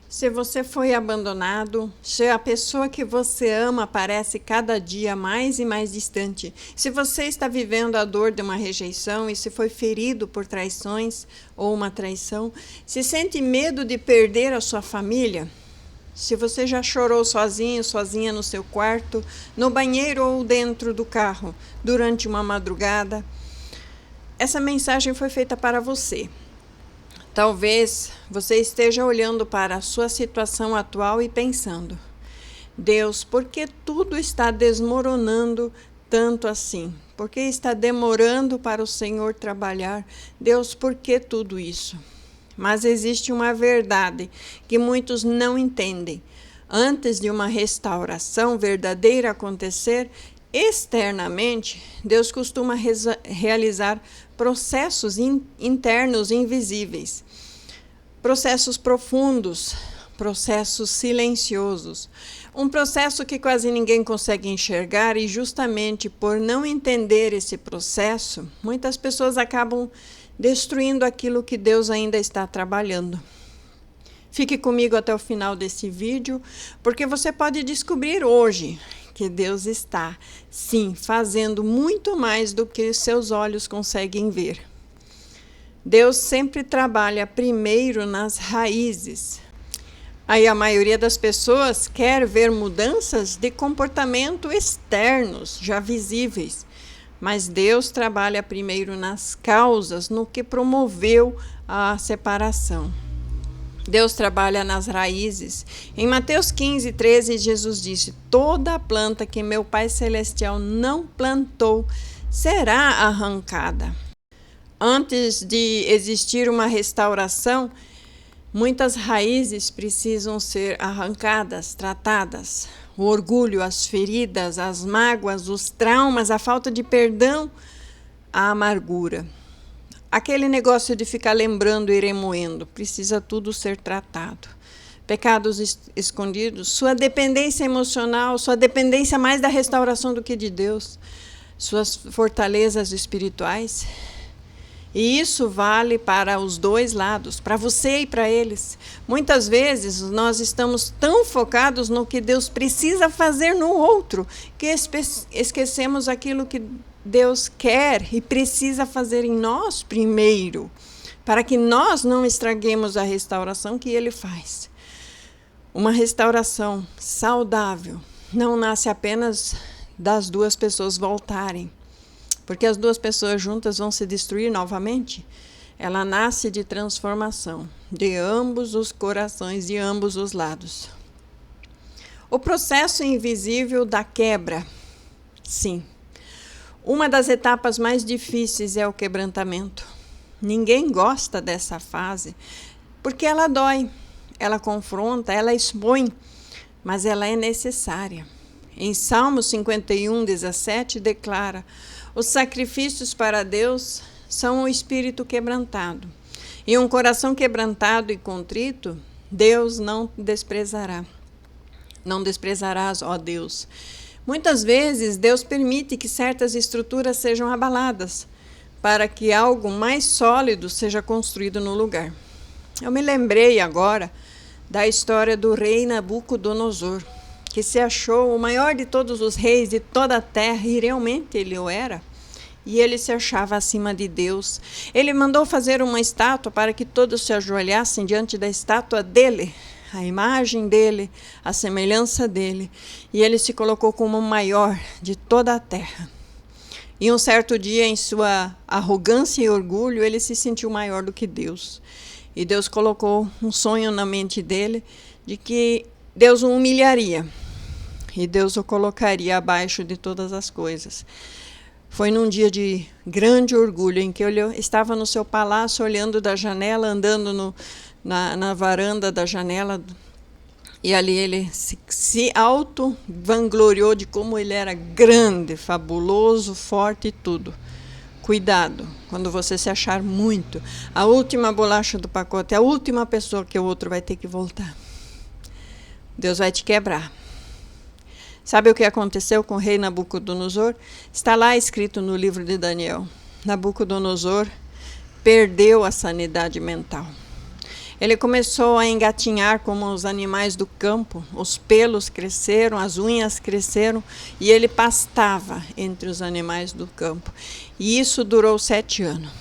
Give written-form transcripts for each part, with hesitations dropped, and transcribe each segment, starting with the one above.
Se você foi abandonado, se a pessoa que você ama parece cada dia mais e mais distante, se você está vivendo a dor de uma rejeição e se foi ferido por traições ou uma traição, se sente medo de perder a sua família, se você já chorou sozinho, sozinha no seu quarto, no banheiro ou dentro do carro, durante uma madrugada, essa mensagem foi feita para você. Talvez você esteja olhando para a sua situação atual e pensando: Deus, por que tudo está desmoronando tanto assim? Por que está demorando para o Senhor trabalhar? Deus, por que tudo isso? Mas existe uma verdade que muitos não entendem. Antes de uma restauração verdadeira acontecer, externamente, Deus costuma realizar processos internos invisíveis, processos profundos, processos silenciosos. Um processo que quase ninguém consegue enxergar e justamente por não entender esse processo, muitas pessoas acabam destruindo aquilo que Deus ainda está trabalhando. Fique comigo até o final desse vídeo, porque você pode descobrir hoje que Deus está, sim, fazendo muito mais do que os seus olhos conseguem ver. Deus sempre trabalha primeiro nas raízes. Aí a maioria das pessoas quer ver mudanças de comportamento externos, já visíveis. Mas Deus trabalha primeiro nas causas, no que promoveu a separação. Deus trabalha nas raízes. Em Mateus 15:13, Jesus disse: toda a planta que meu Pai Celestial não plantou será arrancada. Antes de existir uma restauração, muitas raízes precisam ser arrancadas, tratadas. O orgulho, as feridas, as mágoas, os traumas, a falta de perdão, a amargura. Aquele negócio de ficar lembrando e remoendo, precisa tudo ser tratado. Pecados escondidos, sua dependência emocional, sua dependência mais da restauração do que de Deus, suas fortalezas espirituais. E isso vale para os dois lados, para você e para eles. Muitas vezes nós estamos tão focados no que Deus precisa fazer no outro, que esquecemos aquilo que Deus quer e precisa fazer em nós primeiro, para que nós não estraguemos a restauração que Ele faz. Uma restauração saudável não nasce apenas das duas pessoas voltarem, porque as duas pessoas juntas vão se destruir novamente. Ela nasce de transformação de ambos os corações, de ambos os lados. O processo invisível da quebra. Sim. Uma das etapas mais difíceis é o quebrantamento. Ninguém gosta dessa fase, porque ela dói, ela confronta, ela expõe, mas ela é necessária. Em Salmo 51:17 declara: os sacrifícios para Deus são o espírito quebrantado. E um coração quebrantado e contrito, Deus não desprezará. Não desprezarás, ó Deus. Muitas vezes, Deus permite que certas estruturas sejam abaladas, para que algo mais sólido seja construído no lugar. Eu me lembrei agora da história do rei Nabucodonosor, que se achou o maior de todos os reis de toda a terra, e realmente ele o era. E ele se achava acima de Deus. Ele mandou fazer uma estátua para que todos se ajoelhassem diante da estátua dele, a imagem dele, a semelhança dele. E ele se colocou como o maior de toda a terra. E um certo dia, em sua arrogância e orgulho, ele se sentiu maior do que Deus. E Deus colocou um sonho na mente dele de que Deus o humilharia. E Deus o colocaria abaixo de todas as coisas. Foi num dia de grande orgulho, em que ele estava no seu palácio, olhando da janela, andando na varanda da janela, e ali ele se auto-vangloriou de como ele era grande, fabuloso, forte e tudo. Cuidado, quando você se achar muito, a última bolacha do pacote, a última pessoa que o outro vai ter que voltar. Deus vai te quebrar. Sabe o que aconteceu com o rei Nabucodonosor? Está lá escrito no livro de Daniel. Nabucodonosor perdeu a sanidade mental. Ele começou a engatinhar como os animais do campo, os pelos cresceram, as unhas cresceram, e ele pastava entre os animais do campo. E isso durou 7 anos.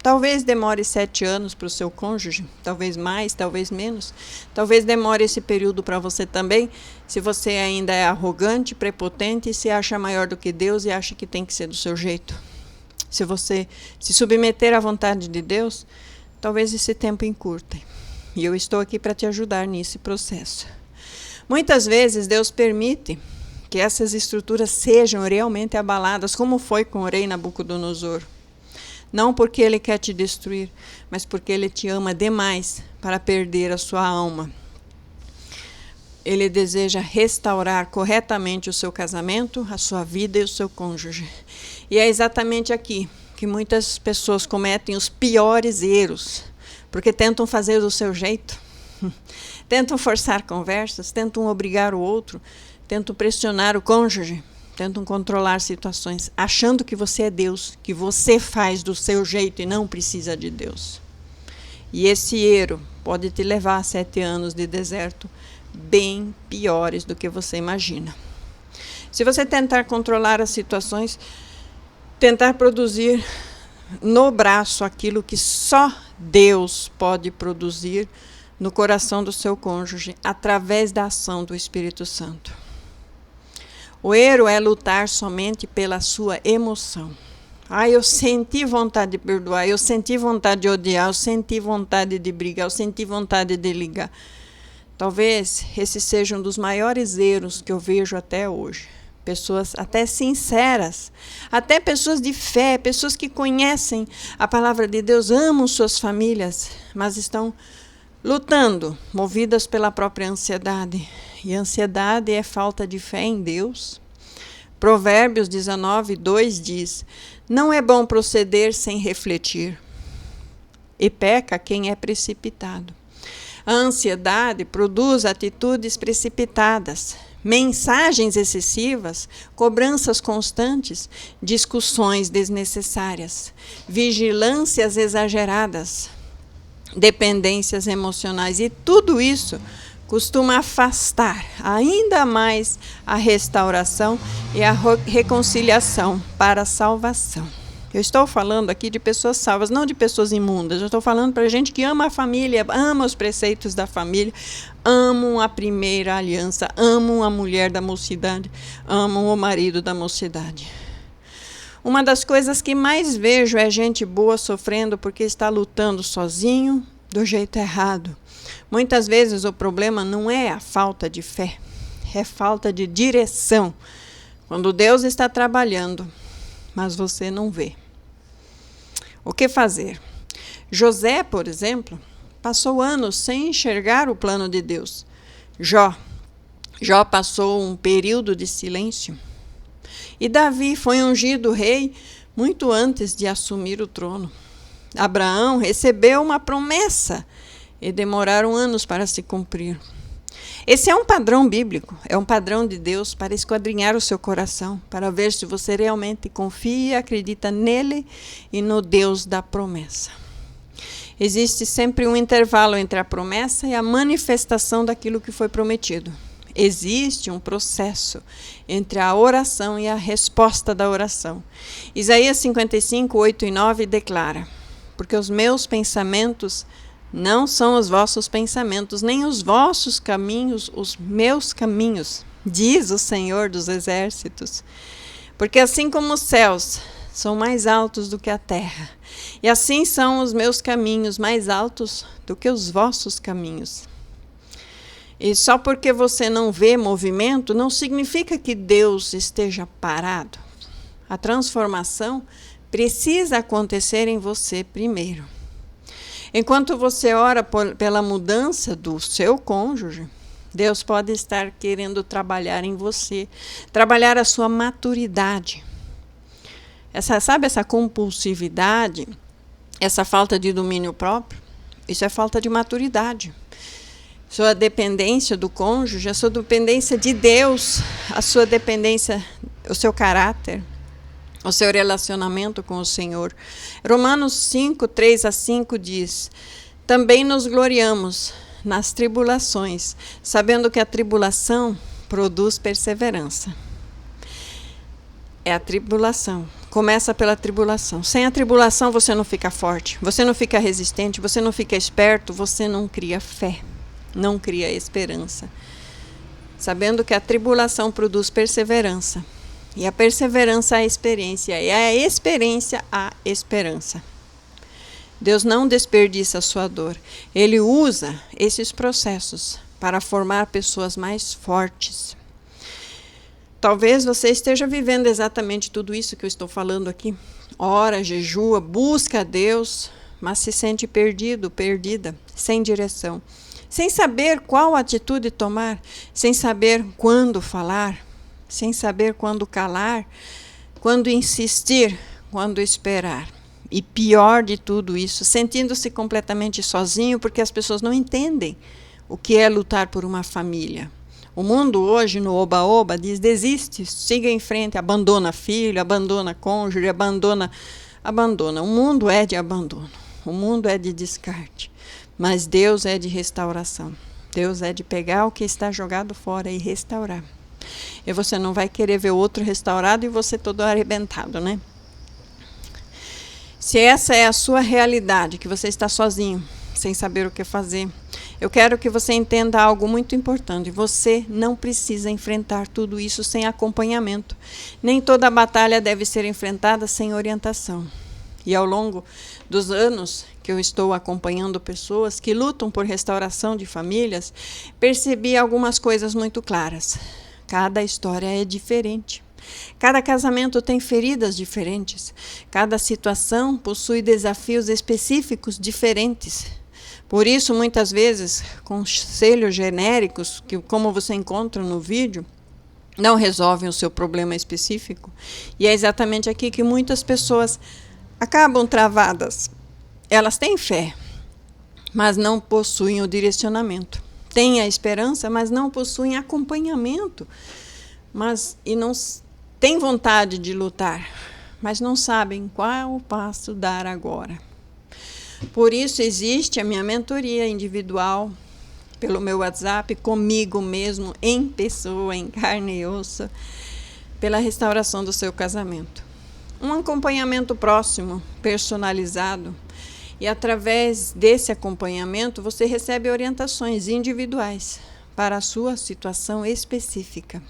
Talvez demore 7 anos para o seu cônjuge, talvez mais, talvez menos. Talvez demore esse período para você também, se você ainda é arrogante, prepotente, e se acha maior do que Deus e acha que tem que ser do seu jeito. Se você se submeter à vontade de Deus, talvez esse tempo encurte. E eu estou aqui para te ajudar nesse processo. Muitas vezes Deus permite que essas estruturas sejam realmente abaladas, como foi com o rei Nabucodonosor. Não porque ele quer te destruir, mas porque ele te ama demais para perder a sua alma. Ele deseja restaurar corretamente o seu casamento, a sua vida e o seu cônjuge. E é exatamente aqui que muitas pessoas cometem os piores erros, porque tentam fazer do seu jeito, tentam forçar conversas, tentam obrigar o outro, tentam pressionar o cônjuge, tentam controlar situações, achando que você é Deus, que você faz do seu jeito e não precisa de Deus. E esse erro pode te levar a 7 anos de deserto bem piores do que você imagina. Se você tentar controlar as situações, tentar produzir no braço aquilo que só Deus pode produzir no coração do seu cônjuge, através da ação do Espírito Santo. O erro é lutar somente pela sua emoção. Eu senti vontade de perdoar, eu senti vontade de odiar, eu senti vontade de brigar, eu senti vontade de ligar. Talvez esse seja um dos maiores erros que eu vejo até hoje. Pessoas até sinceras, até pessoas de fé, pessoas que conhecem a palavra de Deus, amam suas famílias, mas estão lutando, movidas pela própria ansiedade. E ansiedade é falta de fé em Deus. Provérbios 19:2 diz: não é bom proceder sem refletir, e peca quem é precipitado. A ansiedade produz atitudes precipitadas, mensagens excessivas, cobranças constantes, discussões desnecessárias, vigilâncias exageradas, dependências emocionais. E tudo isso costuma afastar ainda mais a restauração e a reconciliação para a salvação. Eu estou falando aqui de pessoas salvas, não de pessoas imundas. Eu estou falando para gente que ama a família, ama os preceitos da família, amam a primeira aliança, amam a mulher da mocidade, amam o marido da mocidade. Uma das coisas que mais vejo é gente boa sofrendo porque está lutando sozinho, do jeito errado. Muitas vezes o problema não é a falta de fé, é falta de direção. Quando Deus está trabalhando, mas você não vê. O que fazer? José, por exemplo, passou anos sem enxergar o plano de Deus. Jó passou um período de silêncio. E Davi foi ungido rei muito antes de assumir o trono. Abraão recebeu uma promessa e demoraram anos para se cumprir. Esse é um padrão bíblico, é um padrão de Deus para esquadrinhar o seu coração, para ver se você realmente confia e acredita nele e no Deus da promessa. Existe sempre um intervalo entre a promessa e a manifestação daquilo que foi prometido. Existe um processo entre a oração e a resposta da oração. Isaías 55, 8 e 9 declara: porque os meus pensamentos não são os vossos pensamentos, nem os vossos caminhos, os meus caminhos, diz o Senhor dos Exércitos. Porque assim como os céus são mais altos do que a terra, e assim são os meus caminhos mais altos do que os vossos caminhos. E só porque você não vê movimento, não significa que Deus esteja parado. A transformação precisa acontecer em você primeiro. Enquanto você ora pela mudança do seu cônjuge, Deus pode estar querendo trabalhar em você, trabalhar a sua maturidade. Essa compulsividade, essa falta de domínio próprio, isso é falta de maturidade. Sua dependência do cônjuge, a sua dependência de Deus, a sua dependência, o seu caráter, o seu relacionamento com o Senhor. Romanos 5, 3 a 5 diz: Também nos gloriamos nas tribulações, sabendo que a tribulação produz perseverança. É a tribulação. Começa pela tribulação. Sem a tribulação você não fica forte, você não fica resistente, você não fica esperto, você não cria fé, não cria esperança. Sabendo que a tribulação produz perseverança. E a perseverança a experiência, e a experiência a esperança. Deus não desperdiça a sua dor. Ele usa esses processos para formar pessoas mais fortes. Talvez você esteja vivendo exatamente tudo isso que eu estou falando aqui. Ora, jejua, busca a Deus, mas se sente perdido, perdida, sem direção. Sem saber qual atitude tomar, sem saber quando falar, sem saber quando calar, quando insistir, quando esperar. E pior de tudo isso, sentindo-se completamente sozinho, porque as pessoas não entendem o que é lutar por uma família. O mundo hoje, no oba-oba, diz: desiste, siga em frente, abandona filho, abandona cônjuge, abandona. O mundo é de abandono, o mundo é de descarte, mas Deus é de restauração. Deus é de pegar o que está jogado fora e restaurar. E você não vai querer ver outro restaurado e você todo arrebentado, né? Se essa é a sua realidade, que você está sozinho, sem saber o que fazer, eu quero que você entenda algo muito importante. Você não precisa enfrentar tudo isso sem acompanhamento. Nem toda batalha deve ser enfrentada sem orientação. E ao longo dos anos que eu estou acompanhando pessoas que lutam por restauração de famílias, percebi algumas coisas muito claras. Cada história é diferente. Cada casamento tem feridas diferentes. Cada situação possui desafios específicos diferentes. Por isso, muitas vezes, conselhos genéricos, que, como você encontra no vídeo, não resolvem o seu problema específico. E é exatamente aqui que muitas pessoas acabam travadas. Elas têm fé, mas não possuem o direcionamento. Têm a esperança, mas não possuem acompanhamento. E não têm vontade de lutar, mas não sabem qual passo dar agora. Por isso existe a minha mentoria individual, pelo meu WhatsApp, comigo mesmo, em pessoa, em carne e osso, pela restauração do seu casamento. Um acompanhamento próximo, personalizado, e através desse acompanhamento você recebe orientações individuais para a sua situação específica.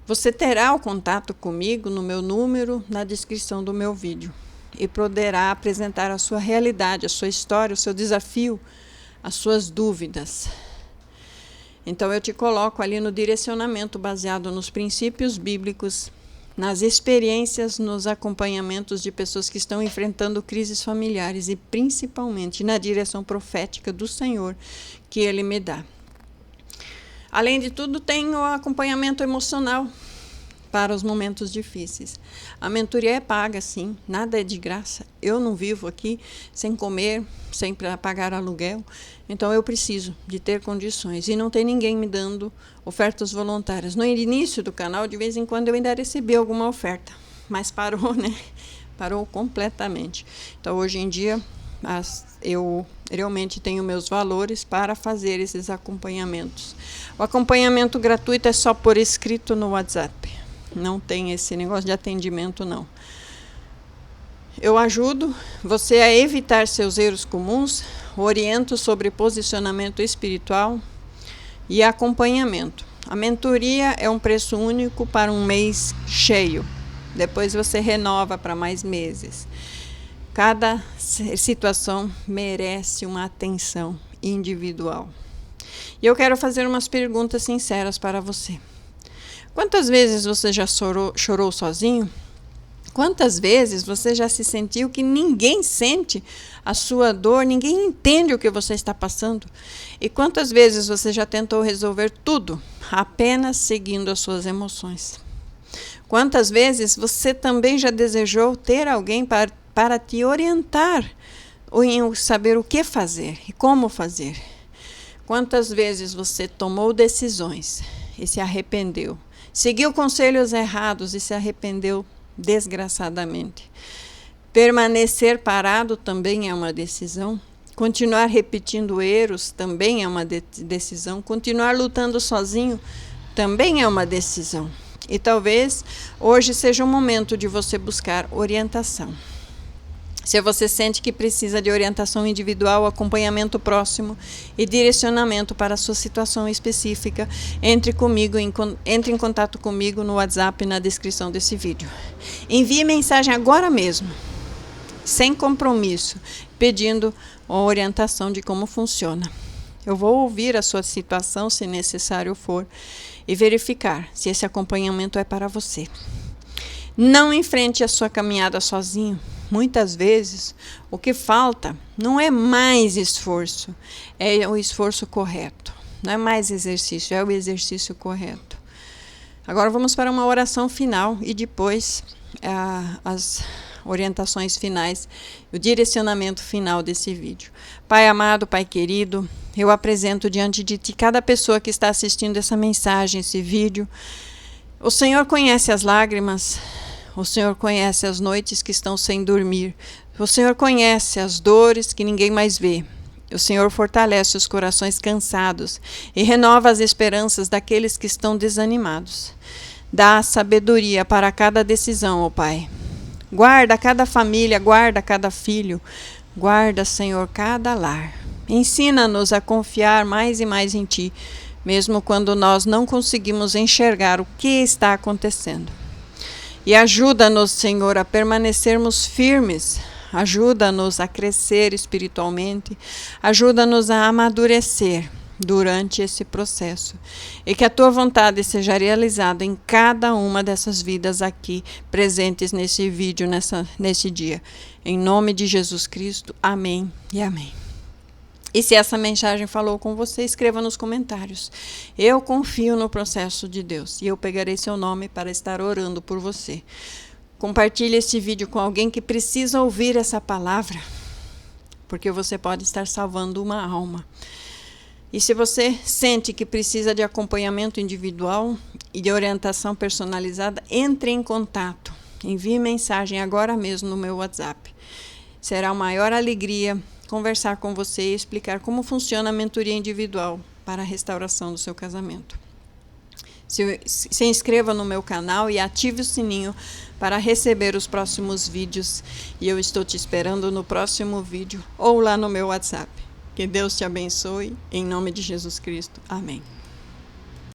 Você terá o contato comigo no meu número na descrição do meu vídeo e poderá apresentar a sua realidade, a sua história, o seu desafio, as suas dúvidas. Então eu te coloco ali no direcionamento baseado nos princípios bíblicos, nas experiências, nos acompanhamentos de pessoas que estão enfrentando crises familiares e principalmente na direção profética do Senhor que Ele me dá. Além de tudo, tem o acompanhamento emocional para os momentos difíceis. A mentoria é paga, sim, nada é de graça. Eu não vivo aqui sem comer, sem pagar aluguel, então eu preciso de ter condições. E não tem ninguém me dando ofertas voluntárias. No início do canal, de vez em quando, eu ainda recebi alguma oferta, mas parou, né? Parou completamente. Então, hoje em dia, eu realmente tenho meus valores para fazer esses acompanhamentos. O acompanhamento gratuito é só por escrito no WhatsApp. Não tem esse negócio de atendimento, não. Eu ajudo você a evitar seus erros comuns, oriento sobre posicionamento espiritual e acompanhamento. A mentoria é um preço único para um mês cheio. Depois você renova para mais meses. Cada situação merece uma atenção individual. E eu quero fazer umas perguntas sinceras para você. Quantas vezes você já chorou sozinho? Quantas vezes você já se sentiu que ninguém sente a sua dor, ninguém entende o que você está passando? E quantas vezes você já tentou resolver tudo apenas seguindo as suas emoções? Quantas vezes você também já desejou ter alguém para te orientar em saber o que fazer e como fazer? Quantas vezes você tomou decisões e se arrependeu? Seguiu conselhos errados e se arrependeu desgraçadamente? Permanecer parado também é uma decisão. Continuar repetindo erros também é uma decisão. Continuar lutando sozinho também é uma decisão. E talvez hoje seja o momento de você buscar orientação. Se você sente que precisa de orientação individual, acompanhamento próximo e direcionamento para a sua situação específica, entre em contato comigo no WhatsApp na descrição desse vídeo. Envie mensagem agora mesmo, sem compromisso, pedindo uma orientação de como funciona. Eu vou ouvir a sua situação, se necessário for, e verificar se esse acompanhamento é para você. Não enfrente a sua caminhada sozinho. Muitas vezes, o que falta não é mais esforço, é o esforço correto. Não é mais exercício, é o exercício correto. Agora vamos para uma oração final e depois as orientações finais, o direcionamento final desse vídeo. Pai amado, Pai querido, eu apresento diante de Ti cada pessoa que está assistindo essa mensagem, esse vídeo. O Senhor conhece as lágrimas, o Senhor conhece as noites que estão sem dormir, o Senhor conhece as dores que ninguém mais vê. O Senhor fortalece os corações cansados e renova as esperanças daqueles que estão desanimados. Dá sabedoria para cada decisão, ó Pai. Guarda cada família, guarda cada filho, guarda, Senhor, cada lar. Ensina-nos a confiar mais e mais em Ti, mesmo quando nós não conseguimos enxergar o que está acontecendo. E ajuda-nos, Senhor, a permanecermos firmes, ajuda-nos a crescer espiritualmente, ajuda-nos a amadurecer durante esse processo. E que a Tua vontade seja realizada em cada uma dessas vidas aqui presentes nesse vídeo, nesse dia. Em nome de Jesus Cristo, amém e amém. E se essa mensagem falou com você, escreva nos comentários. Eu confio no processo de Deus e eu pegarei seu nome para estar orando por você. Compartilhe esse vídeo com alguém que precisa ouvir essa palavra, porque você pode estar salvando uma alma. E se você sente que precisa de acompanhamento individual e de orientação personalizada, entre em contato. Envie mensagem agora mesmo no meu WhatsApp. Será uma maior alegria conversar com você e explicar como funciona a mentoria individual para a restauração do seu casamento. Se inscreva no meu canal e ative o sininho para receber os próximos vídeos. E eu estou te esperando no próximo vídeo ou lá no meu WhatsApp. Que Deus te abençoe, em nome de Jesus Cristo. Amém.